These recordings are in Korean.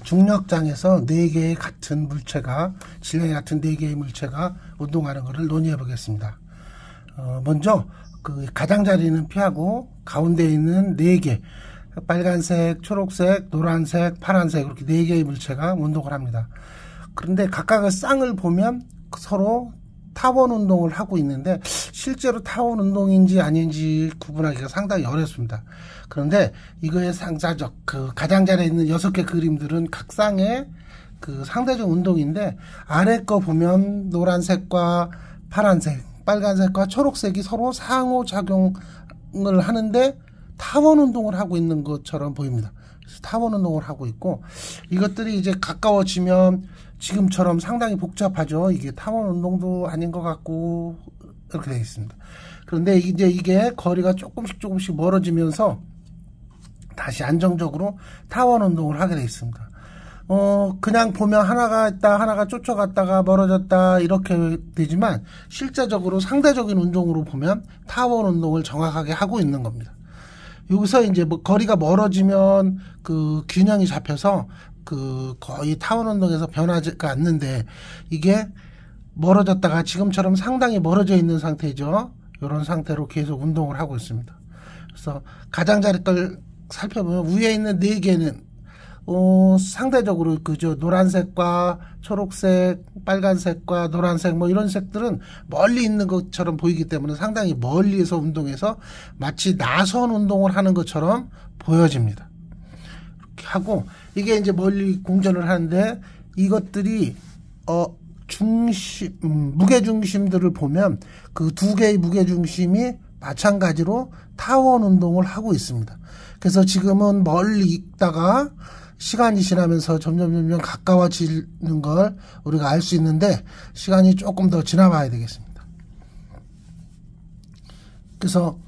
중력장에서 4개의 같은 물체가, 질량이 같은 4개의 물체가 운동하는 것을 논의해 보겠습니다. 먼저 그 가장자리는 피하고 가운데 있는 4개, 빨간색, 초록색, 노란색, 파란색 이렇게 4개의 물체가 운동을 합니다. 그런데 각각의 쌍을 보면 서로 타원 운동을 하고 있는데 실제로 타원 운동인지 아닌지 구분하기가 상당히 어렵습니다. 그런데 이거의 상자적 그 가장자리에 있는 6개 그림들은 각 쌍의 그 상대적 운동인데 아래 거 보면 노란색과 파란색, 빨간색과 초록색이 서로 상호작용을 하는데 타원 운동을 하고 있는 것처럼 보입니다. 그래서 타원 운동을 하고 있고 이것들이 이제 가까워지면 지금처럼 상당히 복잡하죠. 이게 타원 운동도 아닌 것 같고 이렇게 되어 있습니다. 그런데 이제 이게 거리가 조금씩 멀어지면서 다시 안정적으로 타원 운동을 하게 되어 있습니다. 그냥 보면 하나가 있다, 하나가 쫓아갔다가 멀어졌다 이렇게 되지만 실제적으로 상대적인 운동으로 보면 타원 운동을 정확하게 하고 있는 겁니다. 여기서 이제 뭐 거리가 멀어지면 그 균형이 잡혀서 그 거의 타원 운동에서 변하지가 않는데 이게 멀어졌다가 지금처럼 상당히 멀어져 있는 상태죠. 이런 상태로 계속 운동을 하고 있습니다. 그래서 가장자리 걸 살펴보면 위에 있는 4개는 상대적으로 그죠. 노란색과 초록색, 빨간색과 노란색 뭐 이런 색들은 멀리 있는 것처럼 보이기 때문에 상당히 멀리에서 운동해서 마치 나선 운동을 하는 것처럼 보여집니다. 이렇게 하고 이게 이제 멀리 공전을 하는데 이것들이 무게중심들을 보면 그 2개의 무게중심이 마찬가지로 타원 운동을 하고 있습니다. 그래서 지금은 멀리 있다가 시간이 지나면서 점점 가까워지는 걸 우리가 알 수 있는데 시간이 조금 더 지나봐야 되겠습니다. 그래서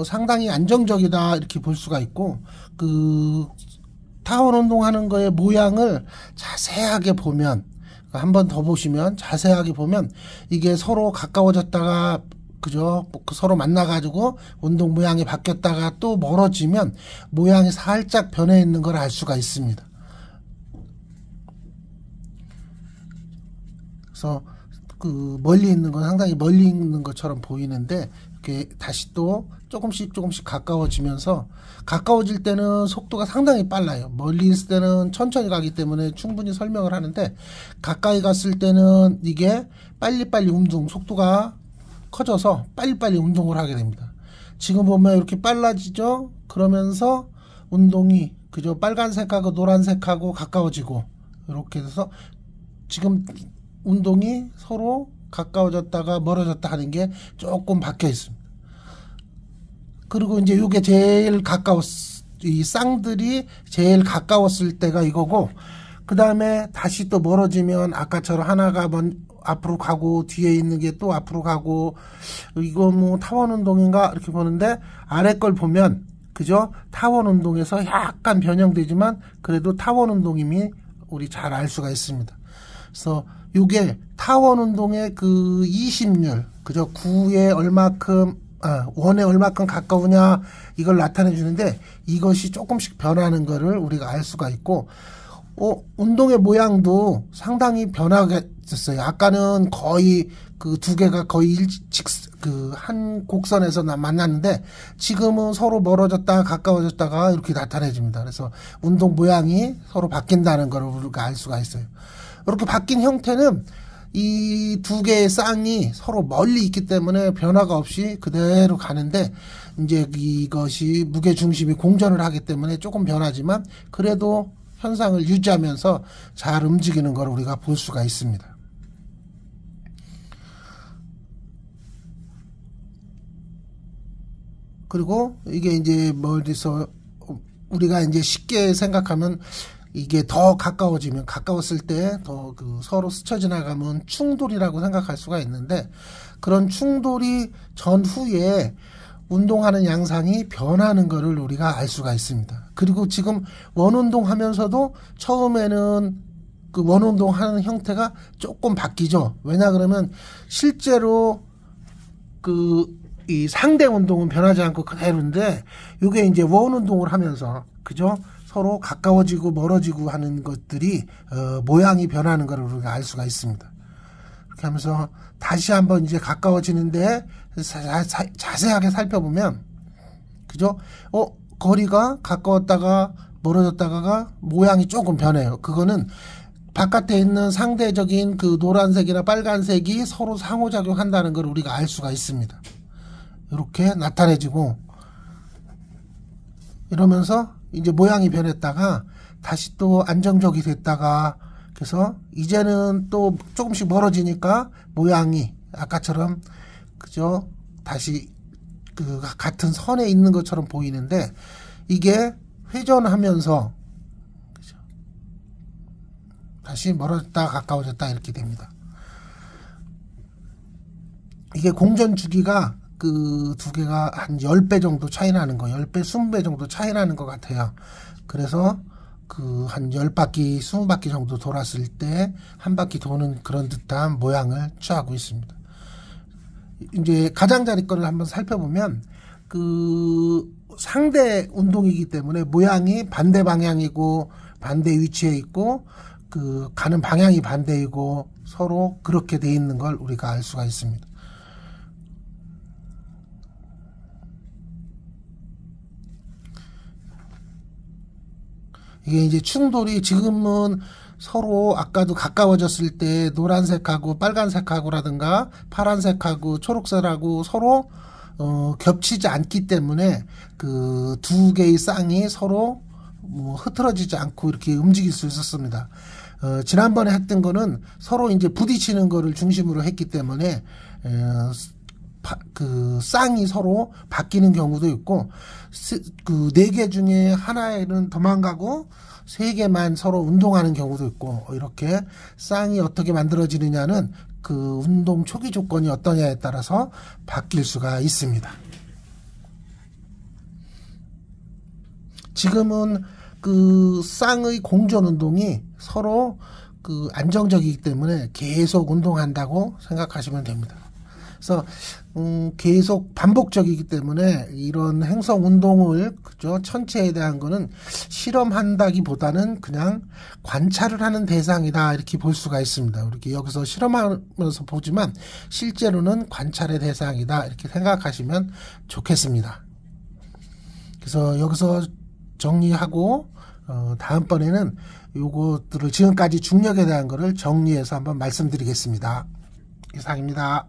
상당히 안정적이다 이렇게 볼 수가 있고 그 타원 운동하는 거의 모양을 자세하게 보면 한 번 더 보시면 자세하게 보면 이게 서로 가까워졌다가 그죠? 서로 만나가지고 운동 모양이 바뀌었다가 또 멀어지면 모양이 살짝 변해 있는 걸 알 수가 있습니다. 그래서 그 멀리 있는 건 상당히 멀리 있는 것처럼 보이는데 이렇게 다시 또 조금씩 가까워지면서 가까워질 때는 속도가 상당히 빨라요. 멀리 있을 때는 천천히 가기 때문에 충분히 설명을 하는데 가까이 갔을 때는 이게 빨리빨리 운동 속도가 커져서 빨리빨리 운동을 하게 됩니다. 지금 보면 이렇게 빨라지죠? 그러면서 운동이 그죠? 빨간색하고 노란색하고 가까워지고 이렇게 돼서 지금 운동이 서로 가까워졌다가 멀어졌다 하는 게 조금 바뀌어 있습니다. 그리고 이제 이게 제일 이 쌍들이 제일 가까웠을 때가 이거고 그 다음에 다시 또 멀어지면 아까처럼 하나가 앞으로 가고 뒤에 있는 게 또 앞으로 가고 이거 뭐 타원 운동인가 이렇게 보는데 아래 걸 보면 그죠? 타원 운동에서 약간 변형되지만 그래도 타원 운동임이 우리 잘 알 수가 있습니다. 그래서 이게 타원 운동의 그 이심률 그죠? 9에 얼마큼 1에 얼마큼 가까우냐 이걸 나타내 주는데 이것이 조금씩 변하는 거를 우리가 알 수가 있고 운동의 모양도 상당히 변하게 됐어요. 아까는 거의 그 2개가 거의 한 곡선에서 만났는데 지금은 서로 멀어졌다가 가까워졌다가 이렇게 나타내집니다. 그래서 운동 모양이 서로 바뀐다는 걸 우리가 알 수가 있어요. 이렇게 바뀐 형태는 이 2개의 쌍이 서로 멀리 있기 때문에 변화가 없이 그대로 가는데 이제 이것이 무게중심이 공전을 하기 때문에 조금 변하지만 그래도 현상을 유지하면서 잘 움직이는 걸 우리가 볼 수가 있습니다. 그리고 이게 이제 멀리서 우리가 이제 쉽게 생각하면 이게 더 가까워지면 가까웠을 때 더 그 서로 스쳐 지나가면 충돌이라고 생각할 수가 있는데 그런 충돌이 전후에 운동하는 양상이 변하는 것을 우리가 알 수가 있습니다. 그리고 지금 원운동 하면서도 처음에는 그 원운동 하는 형태가 조금 바뀌죠. 왜냐 그러면 실제로 이 상대 운동은 변하지 않고 그대로인데 이게 이제 원운동을 하면서 그죠? 서로 가까워지고 멀어지고 하는 것들이 모양이 변하는 것을 우리가 알 수가 있습니다. 그렇게 하면서 다시 한번 이제 가까워지는데 자세하게 살펴보면, 그죠? 거리가 가까웠다가 멀어졌다가 모양이 조금 변해요. 그거는 바깥에 있는 상대적인 그 노란색이나 빨간색이 서로 상호작용한다는 걸 우리가 알 수가 있습니다. 이렇게 나타내지고, 이러면서 이제 모양이 변했다가 다시 또 안정적이 됐다가, 그래서 이제는 또 조금씩 멀어지니까 모양이 아까처럼, 그죠? 다시 그 같은 선에 있는 것처럼 보이는데, 이게 회전하면서, 그죠? 다시 멀어졌다 가까워졌다 이렇게 됩니다. 이게 공전 주기가 그 두 개가 한 10배 정도 차이 나는 거, 10배, 20배 정도 차이 나는 것 같아요. 그래서 그 한 10바퀴, 20바퀴 정도 돌았을 때 한 바퀴 도는 그런 듯한 모양을 취하고 있습니다. 이제 가장자리 거를 한번 살펴보면, 그 상대 운동이기 때문에 모양이 반대 방향이고 반대 위치에 있고 그 가는 방향이 반대이고 서로 그렇게 돼 있는 걸 우리가 알 수가 있습니다. 이게 이제 충돌이 지금은 서로 아까도 가까워졌을 때 노란색하고 빨간색하고라든가 파란색하고 초록색하고 서로 겹치지 않기 때문에 그 두 개의 쌍이 서로 흐트러지지 않고 이렇게 움직일 수 있었습니다. 지난번에 했던 거는 서로 이제 부딪히는 거를 중심으로 했기 때문에 그 쌍이 서로 바뀌는 경우도 있고, 그 4개 중에 하나에는 도망가고 3개만 서로 운동하는 경우도 있고, 이렇게 쌍이 어떻게 만들어지느냐는 그 운동 초기 조건이 어떠냐에 따라서 바뀔 수가 있습니다. 지금은 그 쌍의 공전 운동이 서로 그 안정적이기 때문에 계속 운동한다고 생각하시면 됩니다. 그래서 계속 반복적이기 때문에 이런 행성 운동을, 그죠? 천체에 대한 거는 실험한다기보다는 그냥 관찰을 하는 대상이다 이렇게 볼 수가 있습니다. 이렇게 여기서 실험하면서 보지만 실제로는 관찰의 대상이다 이렇게 생각하시면 좋겠습니다. 그래서 여기서 정리하고 다음번에는 요것들을 지금까지 중력에 대한 거를 정리해서 한번 말씀드리겠습니다. 이상입니다.